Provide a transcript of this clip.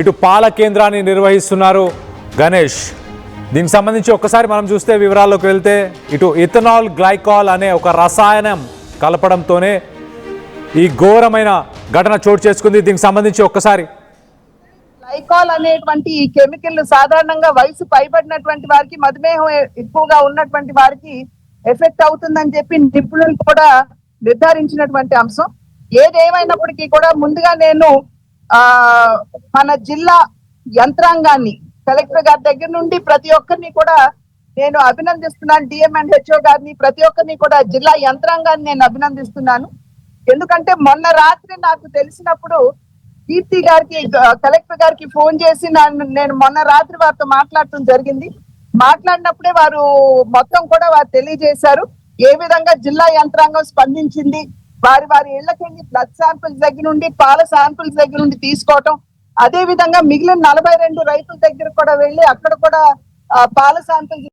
ఇటు పాల కేంద్రాన్ని నిర్వహిస్తున్నారు గణేష్. దీనికి సంబంధించి ఒక్కసారి మనం చూస్తే వివరాల్లోకి వెళ్తే ఇటు ఇథనాల్ గ్లైకాల్ అనే ఒక రసాయనం కలపడంతోనే ఈ ఘోరమైన ఘటన చోటు చేసుకుంది. దీనికి సంబంధించి ఒక్కసారి గ్లైకాల్ అనేటువంటి ఈ కెమికల్ సాధారణంగా వయసు పైబడినటువంటి వారికి, మధుమేహం ఎక్కువగా ఉన్నటువంటి వారికి ఎఫెక్ట్ అవుతుందని చెప్పి నిపుణులు కూడా నిర్ధారించినటువంటి అంశం. ఏదేమైనప్పటికీ కూడా ముందుగా నేను మన జిల్లా యంత్రాంగాన్ని, కలెక్టర్ గారి దగ్గర నుండి ప్రతి ఒక్కరిని కూడా నేను అభినందిస్తున్నాను. డిఎం అండ్ హెచ్ఓ గారిని, ప్రతి ఒక్కరిని కూడా జిల్లా యంత్రాంగాన్ని నేను అభినందిస్తున్నాను. ఎందుకంటే మొన్న రాత్రి నాకు తెలిసినప్పుడు కీర్తి గారికి, కలెక్టర్ గారికి ఫోన్ చేసి నేను మొన్న రాత్రి వారితో మాట్లాడటం జరిగింది. మాట్లాడినప్పుడే వారు మొత్తం కూడా వారు తెలియజేశారు ఏ విధంగా జిల్లా యంత్రాంగం స్పందించింది. వారి ఇళ్లకెళ్ళి బ్లడ్ శాంపిల్స్ దగ్గర నుండి, పాల శాంపిల్స్ దగ్గర నుండి తీసుకోవటం, అదే విధంగా మిగిలిన 42 రైతుల దగ్గర కూడా వెళ్ళి అక్కడ కూడా పాల శాంపిల్స్